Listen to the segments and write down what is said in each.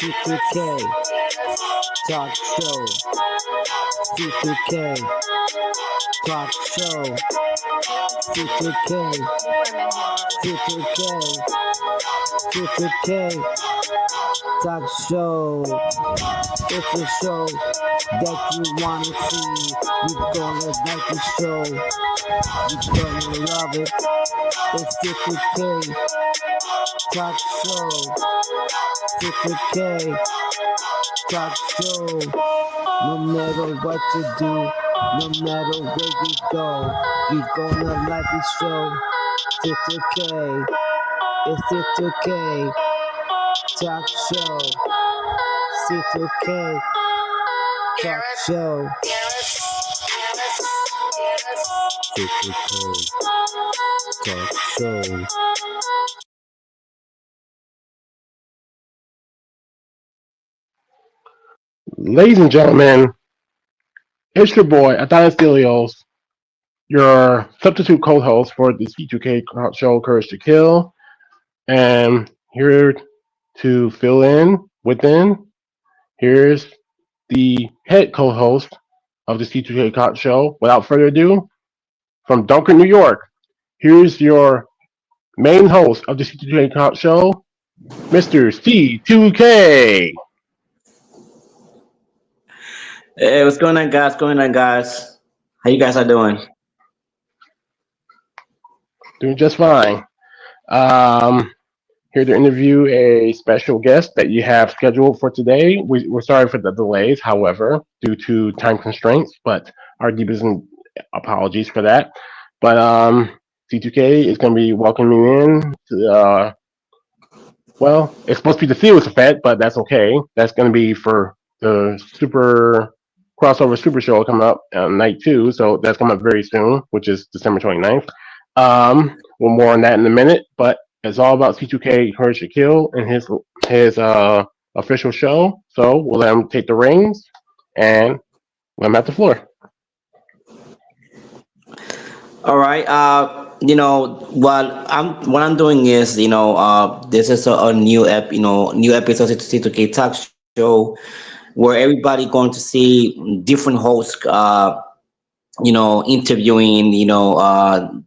C2K Talk Show. C2K Talk Show. C2K. C2K. C2K Talk Show. It's a show that you wanna see. You gonna like the show. You gonna love it. It's C2K Talk Show. C2K Talk Show. No matter what you do, no matter where you go, you gonna like the show. C2K. It's C2K Talk Show. C2K Talk Show. C2K Talk Show. Ladies and gentlemen, it's your boy, Adonis Delios, your substitute co-host for the C2K show, Courage to Kill, and here to fill in within, here's the head co-host of the C2K Talk show. Without further ado, from Duncan, New York, here's your main host of the C2K Talk show, Mr. C2K. Hey, what's going on, guys? How you guys are doing? Doing just fine. Here to interview a special guest that you have scheduled for today. We're sorry for the delays, however, due to time constraints, but our deepest apologies for that. But C2K is going to be welcoming in to, well, it's supposed to be the Seals effect, but that's okay. That's going to be for the super crossover super show coming up night 2, so that's coming up very soon, which is December 29th. We'll more on that in a minute, but it's all about C2K Courage to Kill and his official show. So we'll let him take the reins and let him have the floor. All right. What I'm doing is, this is a new episode of C2K Talk Show, where everybody going to see different hosts, interviewing,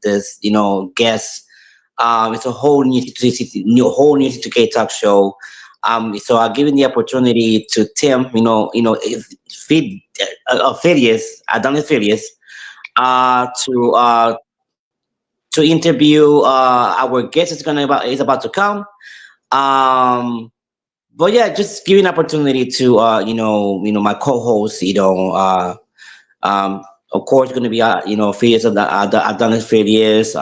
this, guests. It's a whole new C2K Talk Show. So I'm giving the opportunity to Tim, Adonis Phidias, to interview our guest is about to come. But yeah, just giving opportunity to my co-host, of course, going to be Phidias of the Adonis Phidias,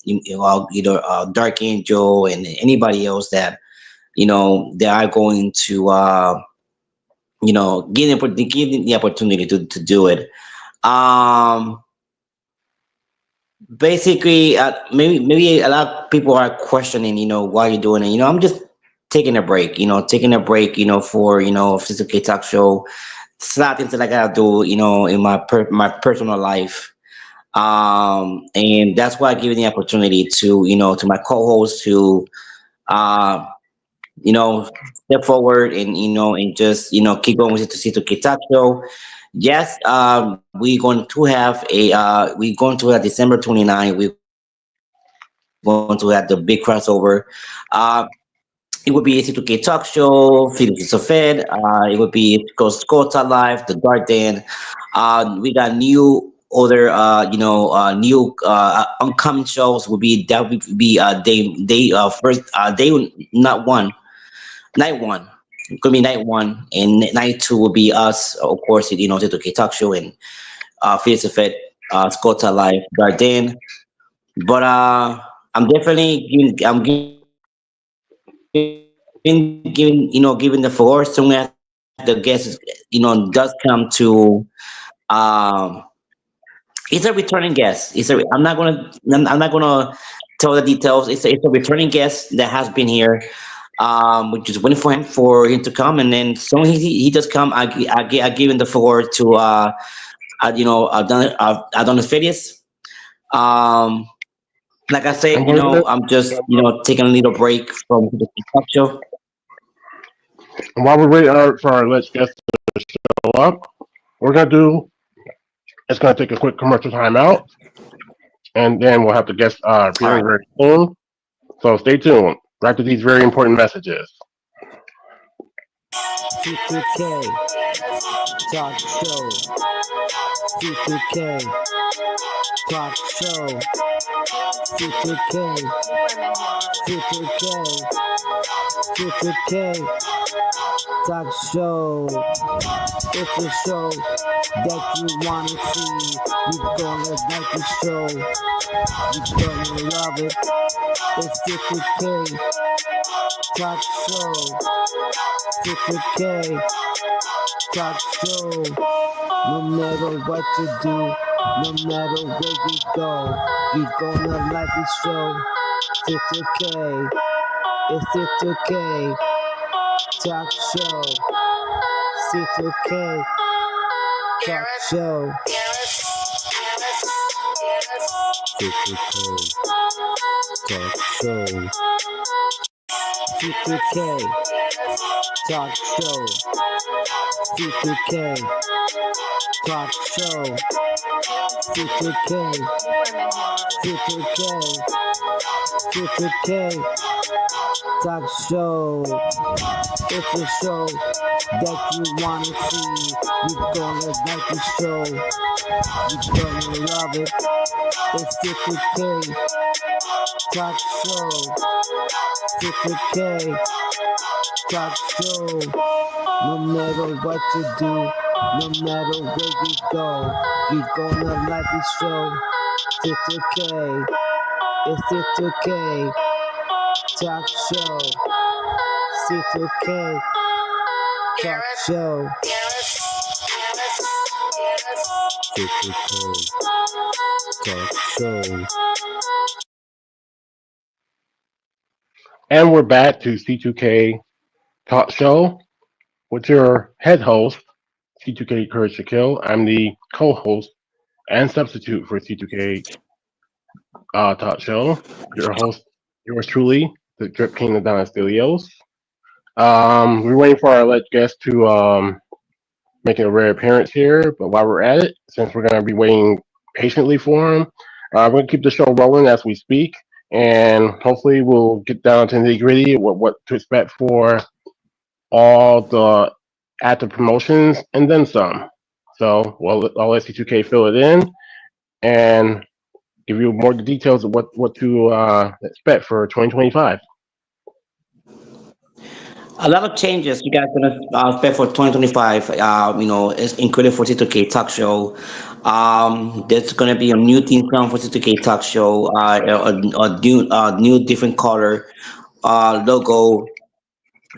either Dark Angel and anybody else that they are going to give the opportunity to do it. Basically, maybe a lot of people are questioning, why you're doing it. I'm just taking a break, for C2K Talk Show. It's not things that I gotta do, in my personal life. And that's why I give the opportunity to my co-host to step forward and just keep going with the C2K Talk Show. Yes, we're going to have December 29th. We're going to have the big crossover. It would be a C2K Talk Show, Felix of Fed. It would be Scota Live, The Garden. We got new other new upcoming shows would be night one. It could be night 1, and night 2 will be us, of course, C2K Talk Show and Felix of Fed, Scota Live, Garden. But I'm definitely giving the floor soon as the guest does come to. It's a returning guest. I'm not gonna tell the details. It's a returning guest that has been here. We're just waiting for him to come, and then soon he does come. I give him the floor to Adonis Phidias. Like I said, I'm just taking a little break from the talk show. And while we're waiting for our let's guest to show up, we're gonna do it's gonna take a quick commercial timeout, and then we'll have the guest All appearing right. very soon. So stay tuned. Right to these very important messages. C2K Talk Show. C2K Talk Show. C2K. C2K. C2K Talk Show. It's a show that you wanna see. You gonna like the show. You gonna love it. It's C2K Talk Show. C2K Talk Show. No matter what you do, no matter where you go, you gonna like the show. C2K. It's C2K Talk Show. C2K Talk Show. C2K Talk Show. C2K Talk Show. C2K Talk Show. C2K. C2K. C2K Talk Show. It's a show that you wanna see. You gonna like the show. You gonna love it. It's C2K Talk Show. C2K Talk Show. No matter what you do, no matter where you go, you gonna like the show. C2K. It's C2K Talk Show. C2K Talk Show. C2K Talk Show. And we're back to C2K Talk Show with your head host, C2K Courage to Kill. I'm the co-host and substitute for C2K Talk Show. Your host, yours truly, the Drip King of Don Stelios. We're waiting for our alleged guest to make a rare appearance here, but while we're at it, since we're going to be waiting patiently for him, we're going to keep the show rolling as we speak, and hopefully we'll get down to the nitty gritty what to expect for all the active promotions and then some. So I'll let C2K fill it in and give you more details of what to expect for 2025. A lot of changes you guys gonna expect for 2025. It's included for C2K Talk Show. There's gonna be a new theme song for C2K Talk Show. A new different color logo.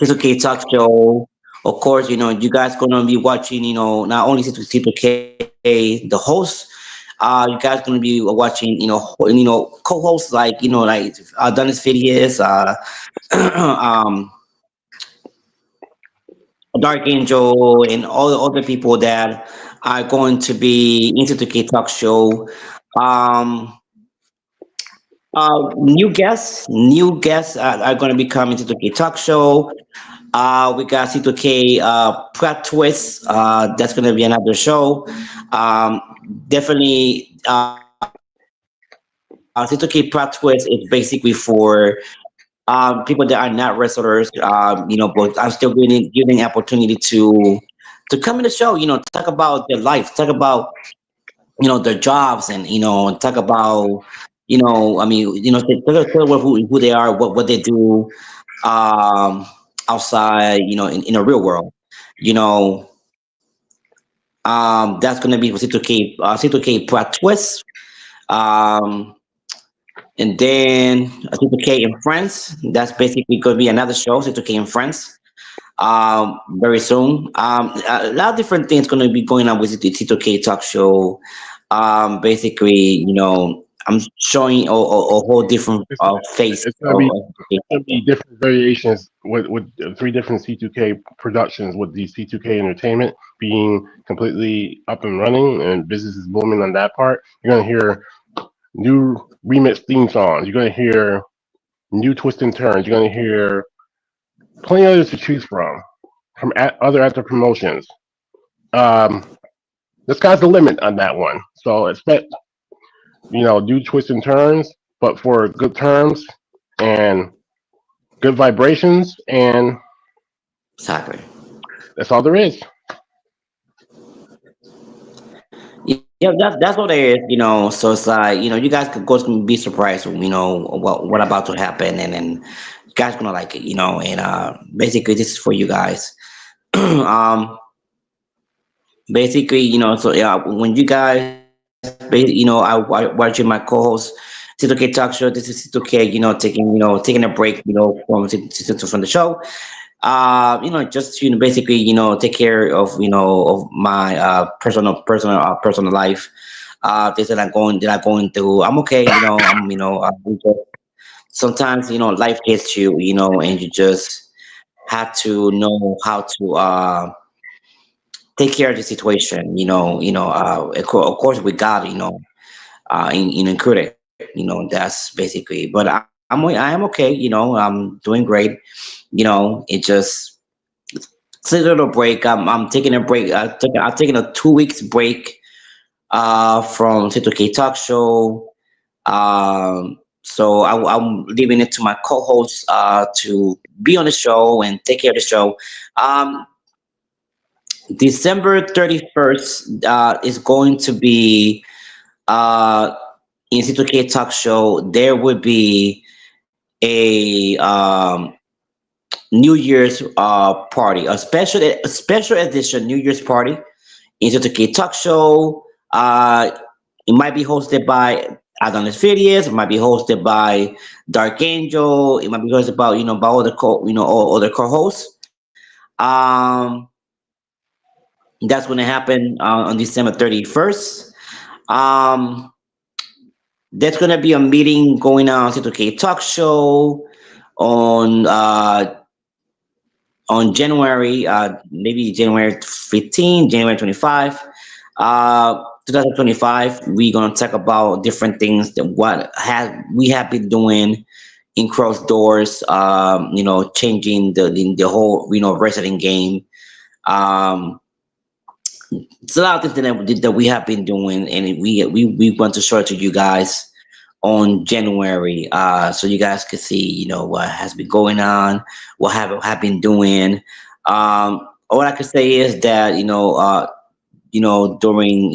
C2K Talk Show. Of course, you guys gonna be watching. Not only C2K, the host. You guys gonna be watching. Co-hosts like Dennis Phidias, um, Dark Angel, and all the other people that are going to be into the K Talk Show. Um, new guests are going to be coming to the K Talk Show. We got C2K Pratt Twist. That's going to be another show. Um, Definitely, C2K Pratt Twist is basically for people that are not wrestlers. But I'm still giving opportunity to come in the show. Talk about their life, talk about their jobs, and talk about tell who they are, what they do um, outside, in the real world. You know, that's gonna be C2K Pratt Twist. Um, and then C2K in France. That's basically gonna be another show, C2K in France. Very soon. A lot of different things going to be going on with the T2K Talk Show. Basically, I'm showing a whole different It's, face it's gonna of be the it's gonna be different variations with three different C2K productions, with the C2K Entertainment being completely up and running and business is booming on that part. You're gonna hear new remix theme songs. You're gonna hear new twists and turns. You're gonna hear plenty others to choose from. from other active promotions. Um, the sky's the limit on that one. So expect, do twists and turns, but for good terms and good vibrations, and Exactly. that's all there is. Yeah, that's what it is, So it's like, you guys could go and be surprised, what about to happen, and then you guys gonna like it, and basically this is for you guys. um, basically, so yeah, when you guys, watching my co-host C2K Talk Show. This is C2K, taking a break, from the show. Just basically, take care of my personal life. Things that I'm going through. I'm okay. We just, sometimes life hits you, and you just have to know how to take care of the situation. Of course we got include it. That's basically. But I am okay. I'm doing great. It just it's a little break. I'm taking a break. I'm taking a 2 weeks break from C2K Talk Show. So I'm leaving it to my co-host to be on the show and take care of the show. Um, December 31st is going to be uh, in C2K Talk Show. There would be a New Year's party, a special edition New Year's party in C2K Talk Show. It might be hosted by Adonis Phidias. It might be hosted by Dark Angel. It might be hosted by all other co-hosts. That's going to happen on December 31st. Um, there's going to be a meeting going on C2K Talk Show on January, maybe January 15, January 25. 2025, we're gonna talk about different things that what have we have been doing in cross doors. Changing the whole wrestling game. Um, it's a lot of things that we have been doing, and we want to show it to you guys on January, so you guys can see, what has been going on, what have been doing. All I can say is that, during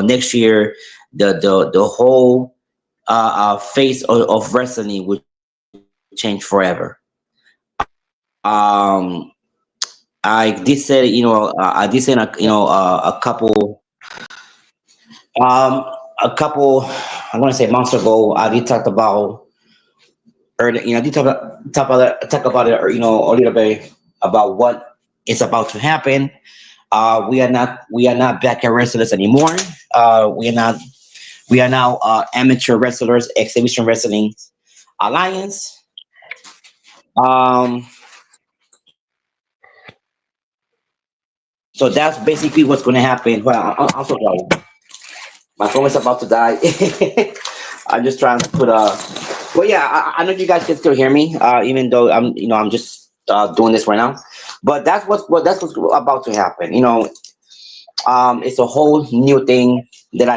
next year, the whole face of wrestling will change forever. Um, I did say, I did say, a couple, I want to say months ago, I did talk about, or I did talk about it, a little bit about what is about to happen. We are not back at wrestlers anymore. We are now amateur wrestlers, exhibition wrestling alliance. Um, so that's basically what's going to happen. Well, I'm so sorry. My phone is about to die. I'm just trying to put a. Well, yeah, I know you guys can still hear me, even though I'm just doing this right now. But that's what's about to happen. It's a whole new thing that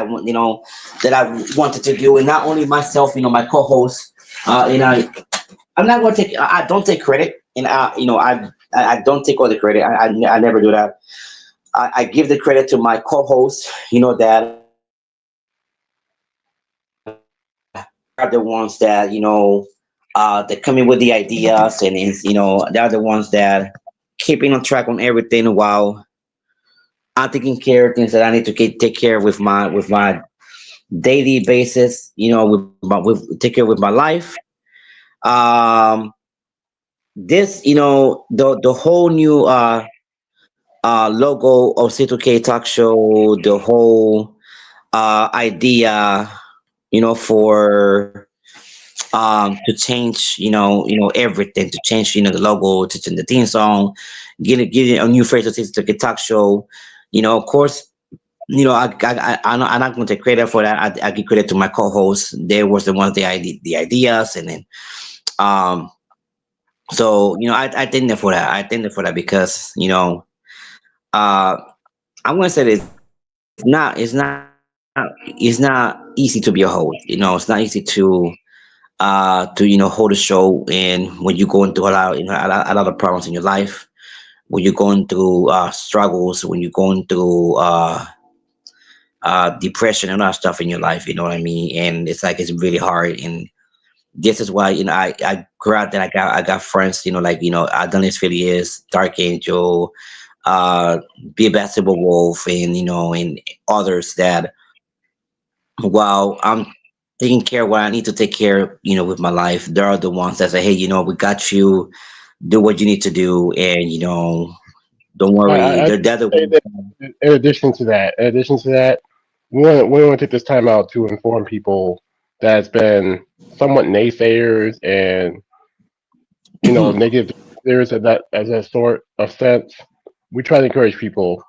that I wanted to do, and not only myself, my co-host, and I'm not going to take. I don't take credit, and I don't take all the credit. I never do that. I give the credit to my co-hosts, that are the ones that that come in with the ideas, and is they're the ones that keeping on track on everything while I'm taking care of things that I need to take care of with my daily basis. With take care with my life. Um, this the whole new logo of C2K Talk Show, the whole idea, for to change, everything, to change, the logo, to change the theme song, get it a new face to the talk show. Of course, I'm not going to take credit for that. I give credit to my co-hosts. They was the ones the ideas, and then um, So I thank them for that. I thank them for that because uh, I'm gonna say that it's not easy to be a host. It's not easy to hold a show, and when you're going through a lot of problems in your life, when you're going through struggles, when you're going through depression and all that stuff in your life, you know what I mean? And it's like it's really hard. And this is why I glad that I got friends, like Adonis Filius, Dark Angel, uh Be a Basketball Wolf, and and others that while I'm taking care of what I need to take care, with my life, they are the ones that say, hey, we got you, do what you need to do, and don't worry. I They're the say ones. that in addition to that, we want to take this time out to inform people that's been somewhat naysayers and negative there's as a sort of sense. We try to encourage people.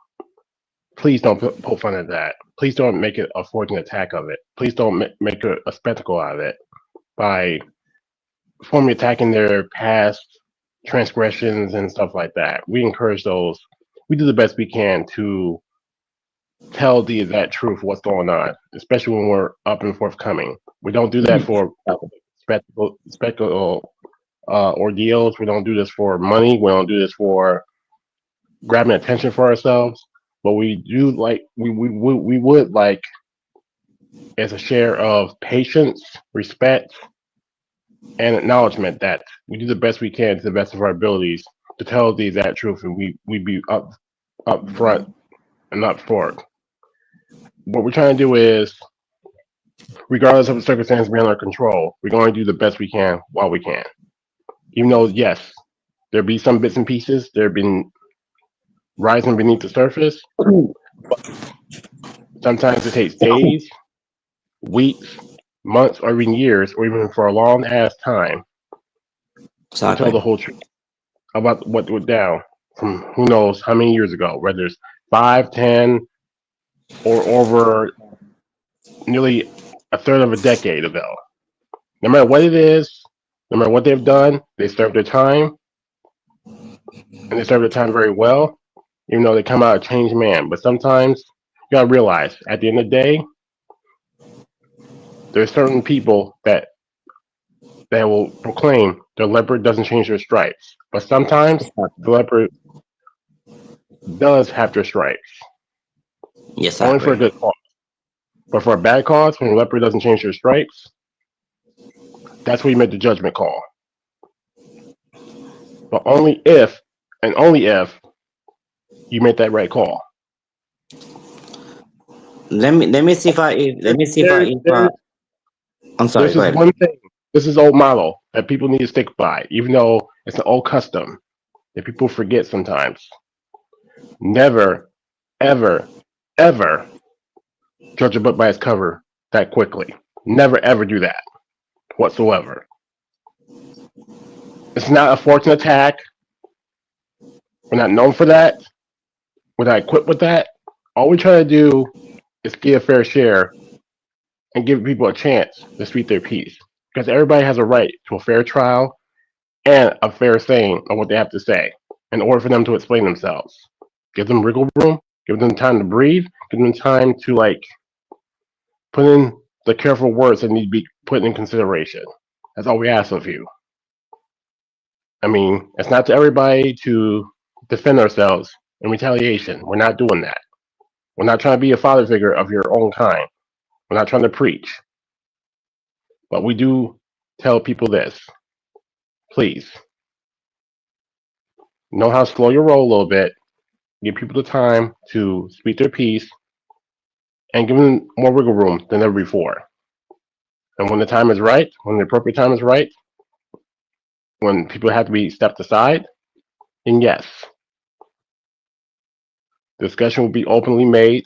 Please don't poke fun at that. Please don't make it a forcing attack of it. Please don't make a spectacle out of it by formally attacking their past transgressions and stuff like that. We encourage those. We do the best we can to tell the exact truth of what's going on, especially when we're up and forthcoming. We don't do that for spectacle ordeals. We don't do this for money. We don't do this for grabbing attention for ourselves. But we do like we would like as a share of patience, respect, and acknowledgement that we do the best we can to the best of our abilities to tell the exact truth, and we be up front and up forward. What we're trying to do is, regardless of the circumstances beyond our control, we're going to do the best we can while we can. Even though, yes, there be some bits and pieces that have been rising beneath the surface. Sometimes it takes days, weeks, months, or even years, or even for a long ass time to tell Exactly. the whole truth about what went down from who knows how many years ago, whether it's 5, 10, or over nearly a third of a decade ago. No matter what it is, no matter what they've done, they served their time, and they served their time very well, even though they come out a changed man. But sometimes you gotta realize, at the end of the day, there's certain people that will proclaim the leopard doesn't change their stripes. But sometimes the leopard does have their stripes, Yes, I only for a agree. good cause. But for a bad cause, when the leopard doesn't change their stripes, that's where you make the judgment call. But only if, and only if, you make that right call. Let me see if I let There's, me see if I there's, if there's, I'm sorry. there's Go this ahead. one thing. This is old model that people need to stick by, even though it's an old custom that people forget sometimes. Never, ever, ever judge a book by its cover that quickly. Never, ever do that whatsoever. It's not a fortune attack. We're not known for that. We're not equipped with that. All we try to do is give a fair share and give people a chance to speak their piece. Because everybody has a right to a fair trial and a fair saying of what they have to say in order for them to explain themselves. Give them wiggle room, give them time to breathe, give them time to put in the careful words that need to be put in consideration. That's all we ask of you. I mean, it's not to everybody to defend ourselves in retaliation. We're not doing that. We're not trying to be a father figure of your own kind. We're not trying to preach. But we do tell people this. Please, know how to slow your roll a little bit. Give people the time to speak their piece and give them more wiggle room than ever before. And when the time is right, when the appropriate time is right, when people have to be stepped aside, then yes, discussion will be openly made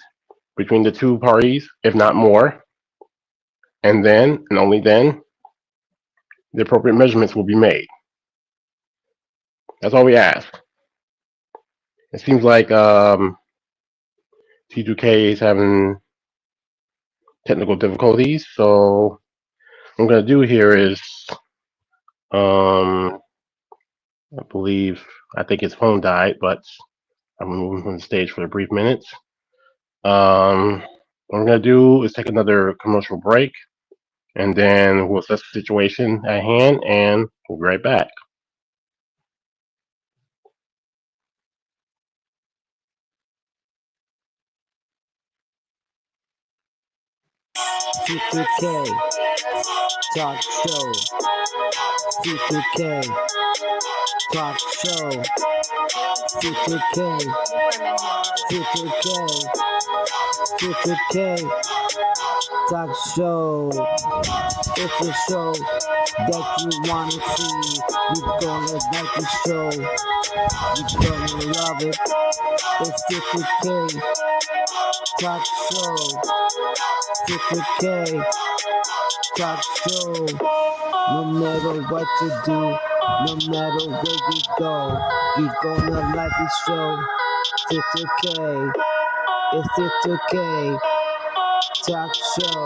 between the two parties, if not more. And then, and only then, the appropriate measurements will be made. That's all we ask. It seems like C2K is having technical difficulties, so what I'm going to do here is um, I think his phone died, but I'm moving from the stage for a brief minute. Um, what we're gonna do is take another commercial break, and then we'll assess the situation at hand, and we'll be right back. C2K Talk Show. C2K Talk Show. C2K. C2K. C2K Talk Show. It's a show that you wanna see. You're gonna like the show. You're gonna love it. It's C2K Talk Show. C2K Talk Show. No matter what you do, no matter where you go, you're gonna like the show. C2K. It's C2K Talk Show.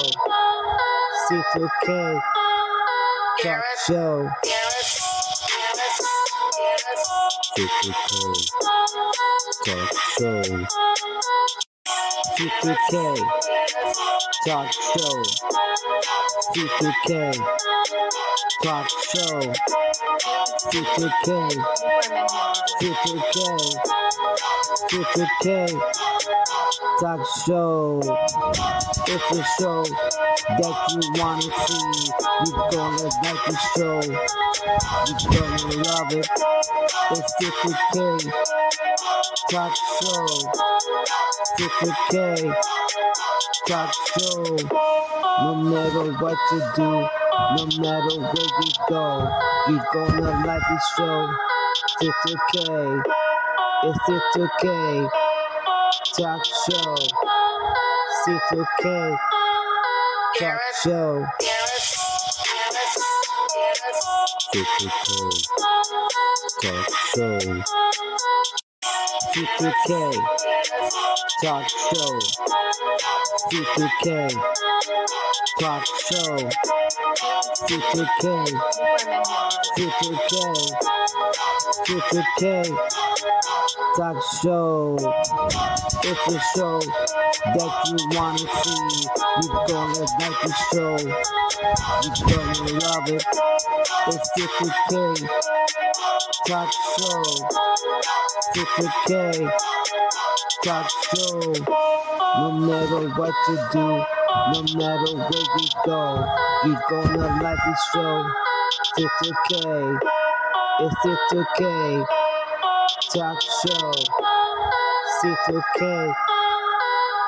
C2K Talk Show. C2K Talk Show. C2K Talk Show. C2K Talk Show. C2K. C2K. C2K Talk Show. It's a show that you wanna see. You're gonna like the show. You're gonna love it. It's C2K Talk Show. C2K Talk Show. No matter what you do, no matter where you go, you're gonna like the show. C2K. It's C2K Talk Show. C2K Talk Show. C2K Talk Show. C2K Talk Show. C2K Talk Show. C2K. C2K. C2K Talk Show. It's a show that you wanna see. You're gonna like the show. You're gonna love it. It's C2K Talk Show. C2K Talk Show. No matter what you do, no matter where you go, you're gonna like the show. C2K. It's C2K Talk Show. C2K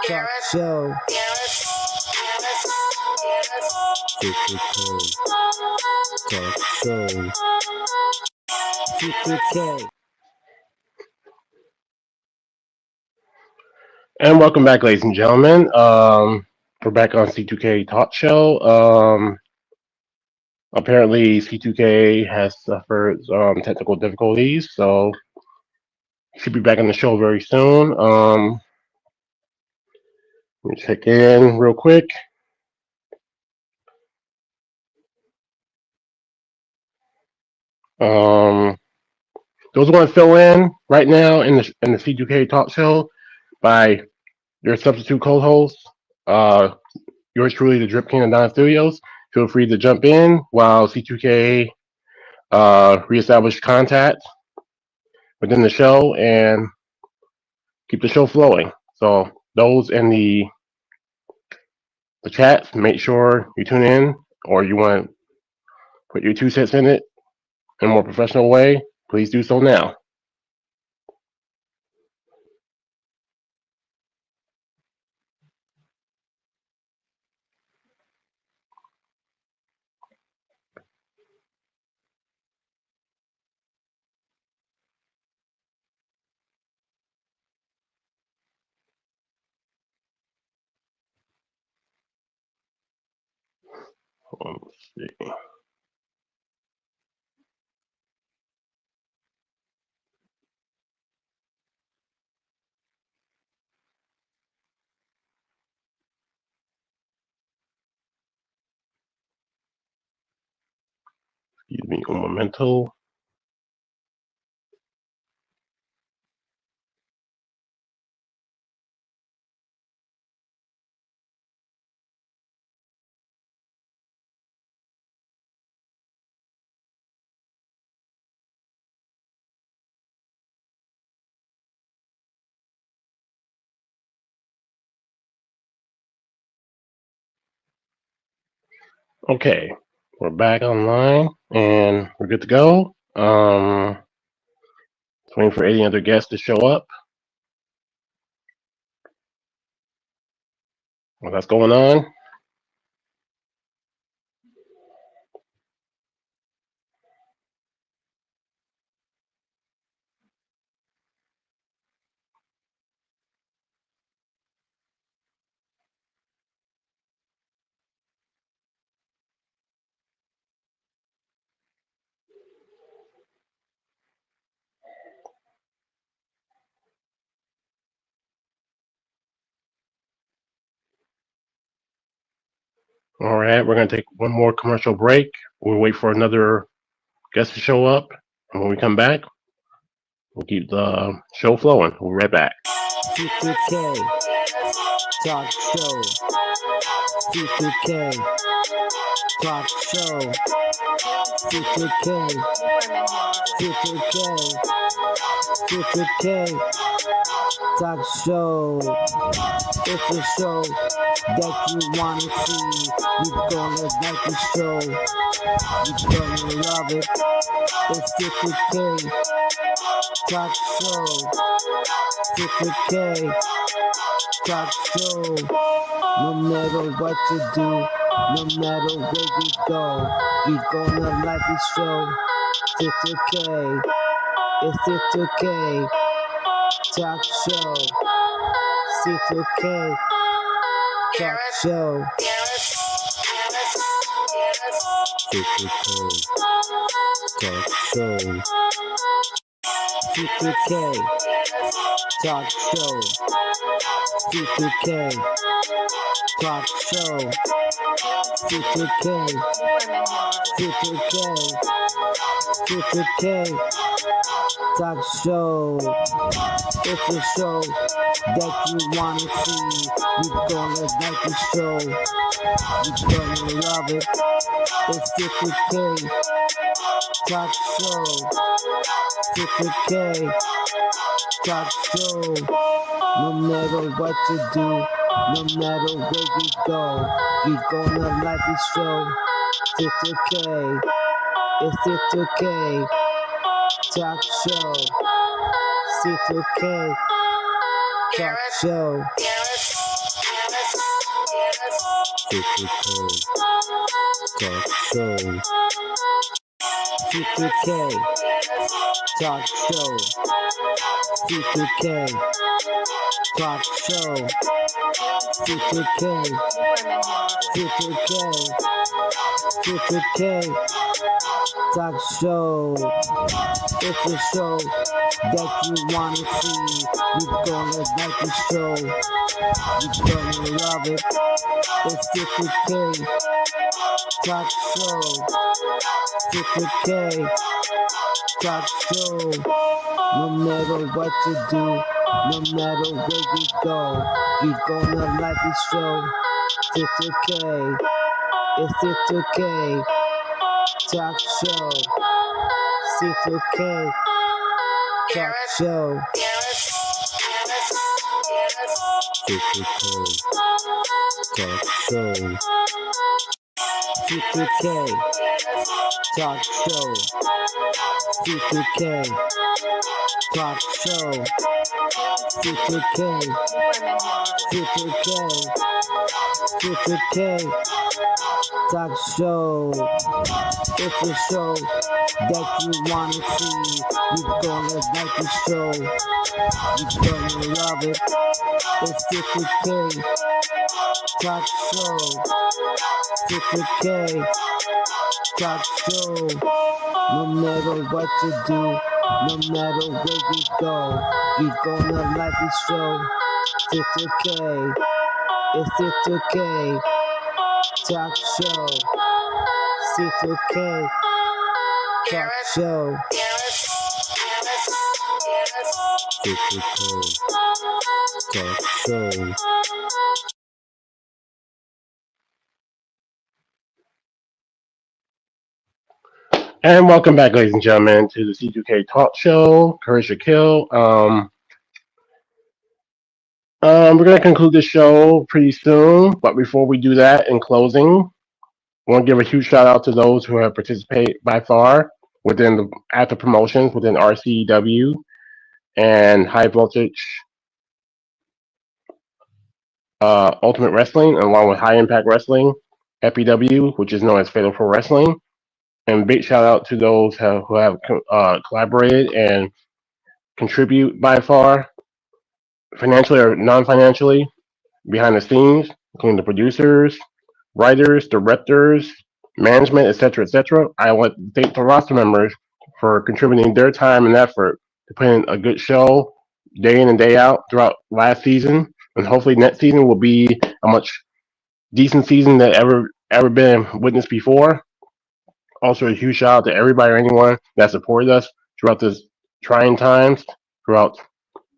Talk Show. C2K Talk Show. C2K. And welcome back, ladies and gentlemen. We're back on C2K Talk Show. Apparently, C2K has suffered technical difficulties, so should be back on the show very soon. Let me check in real quick. Um, those want to fill in right now in the C2K Talk Show by your substitute co-host, uh, yours truly, the Drip King of Don Studios. Feel free to jump in while C2K reestablish contact within the show and keep the show flowing. So those in the chat, make sure you tune in, or you want to put your 2 cents in it in a more professional way, please do so now. Let's see. Excuse me, un momento. Okay, we're back online and we're good to go. Waiting for any other guests to show up. Well, that's going on. All right, we're gonna take one more commercial break. We'll wait for another guest to show up, and when we come back, we'll keep the show flowing. We'll be right back. C2K Talk Show. C2K Talk Show. C2K. C2K. C2K Talk Show. It's a show that you wanna see. You gonna like the show. You gonna love it. It's C2K Talk Show. C2K Talk Show. No matter what you do, no matter where you go, you gonna like the show. C2K. It's C2K Talk Show. C2K Talk Show. C2K Talk Show. C2K Talk Show. C2K Talk Show. C2K. C2K. C2K Talk Show. It's a show that you wanna see. You gonna like the show. You gonna love it. It's C2K Talk Show. C2K Talk Show. No matter what you do, no matter where you go, you gonna like the show. C2K. It's C2K Talk Show. C2K Talk Show. C2K Talk Show. C2K Talk Show. C2K Talk Show. C2K. C2K. C2K Talk Show. It's a show that you wanna see. You gonna like the show. You gonna love it. It's C2K Talk Show. C2K Talk Show. No matter what you do, no matter where you go, you gonna like the show. C2K. It's C2K Talk Show. C2K Talk Show. C2K Talk Show. C2K Talk Show. C2K Talk Show. C2K. C2K. C2K Talk Show. It's a show that you wanna see. You gonna like the show. You gonna love it. It's C2K Talk Show. C2K Talk Show. No matter what you do, no matter where you go, you gonna like the show. C2K. It's C2K Talk Show. C2K Talk Show. C2K Talk Show. And welcome back, ladies and gentlemen, to the C2K Talk Show. Courage to Kill. We're going to conclude the show pretty soon, but before we do that, in closing, I want to give a huge shout out to those who have participated by far within the after promotions within RCW and High Voltage Ultimate Wrestling, along with High Impact Wrestling, FPW, which is known as Fatal Pro Wrestling. And big shout out to those who have collaborated and contribute by far, financially or non-financially, behind the scenes, including the producers, writers, directors, management, etc., etc. I want to thank the roster members for contributing their time and effort to put in a good show day in and day out throughout last season, and hopefully next season will be a much decent season that ever been witnessed before. Also, a huge shout out to everybody or anyone that supported us throughout this trying times, throughout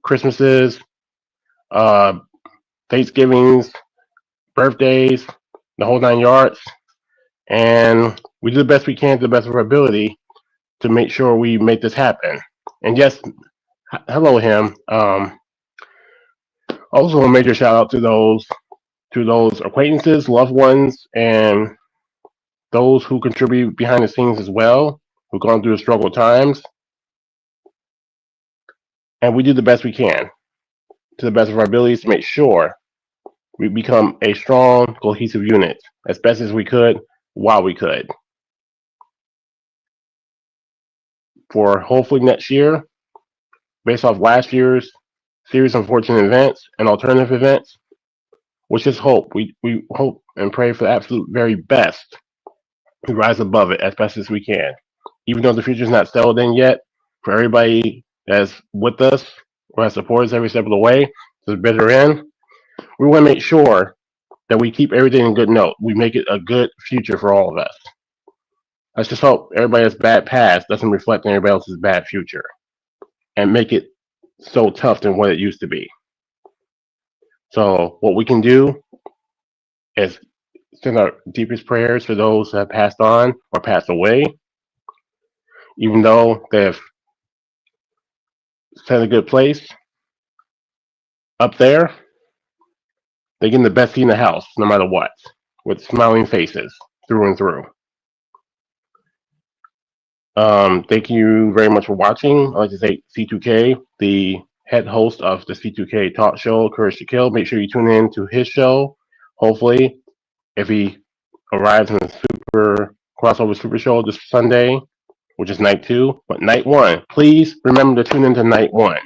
Christmases, uh, Thanksgivings, birthdays, the whole 9 yards. And we do the best we can to the best of our ability to make sure we make this happen. And yes, hello him. Also a major shout out to those acquaintances, loved ones, and those who contribute behind the scenes as well, who've gone through the struggle times. And we do the best we can to the best of our abilities to make sure we become a strong, cohesive unit as best as we could while we could. For hopefully next year, based off last year's series of unfortunate events and alternative events, which is hope. We hope and pray for the absolute very best. We rise above it as best as we can. Even though the future's not settled in yet, for everybody that's with us or has supported us every step of the way to the bitter end, we want to make sure that we keep everything in good note. We make it a good future for all of us. Let's just hope everybody's bad past doesn't reflect on everybody else's bad future and make it so tough than what it used to be. So what we can do is send our deepest prayers to those that have passed on or passed away, even though they have set a good place up there. They get the best seat in the house, no matter what, with smiling faces through and through. Thank you very much for watching. I'd like to say C2K, the head host of the C2K Talk Show, Courage to Kill. Make sure you tune in to his show. Hopefully, if he arrives in the crossover super show this Sunday, which is night 2, but night 1, please remember to tune into night 1.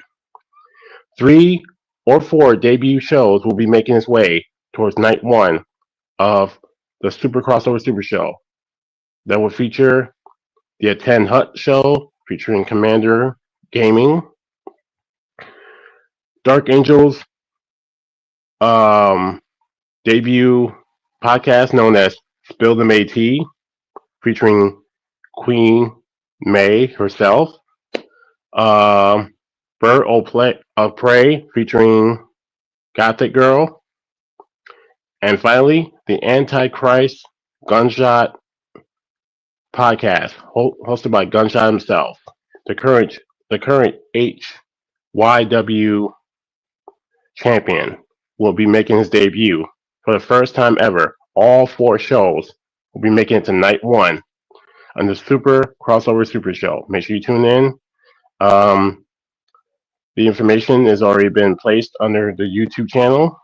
3 or 4 debut shows will be making its way towards night 1 of the super crossover super show that will feature the Attend Hut show featuring Commander Gaming, Dark Angels debut podcast known as Spill the May Tea, featuring Queen May herself, Bird of Prey featuring Gothic Girl, and finally the Antichrist Gunshot podcast, hosted by Gunshot himself, the current HYW champion, will be making his debut for the first time ever. All 4 shows will be making it to night 1 on the Super Crossover Super Show. Make sure you tune in. The information has already been placed under the YouTube channel,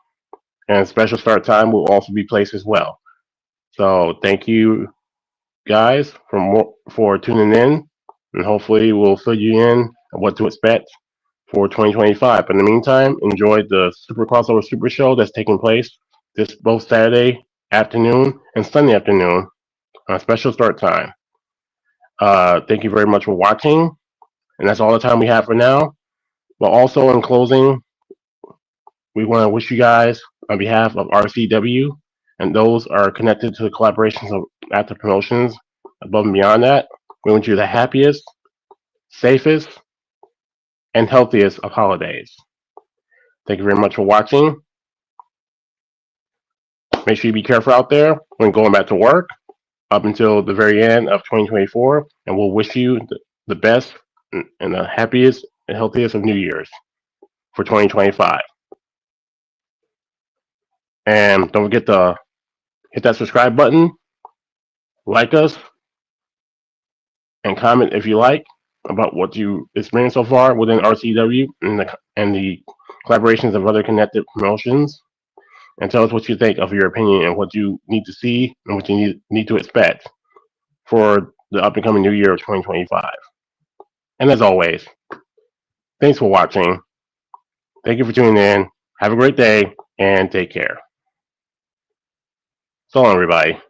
and special start time will also be placed as well. So thank you guys for tuning in, and hopefully we'll fill you in on what to expect for 2025. But in the meantime, enjoy the Super Crossover Super Show that's taking place this both Saturday afternoon and Sunday afternoon on special start time. Thank you very much for watching, and that's all the time we have for now. But also in closing, we want to wish you guys on behalf of RCW and those are connected to the collaborations of After Promotions above and beyond that, we want you the happiest, safest, and healthiest of holidays. Thank you very much for watching. Make sure you be careful out there when going back to work up until the very end of 2024, and we'll wish you the best and the happiest and healthiest of New Year's for 2025. And don't forget to hit that subscribe button Like us and comment if you like about what you experienced so far within RCW and the collaborations of other connected promotions. And tell us what you think of your opinion and what you need to see and what you need to expect for the up and coming new year of 2025. And as always, thanks for watching. Thank you for tuning in. Have a great day and take care. So long, everybody.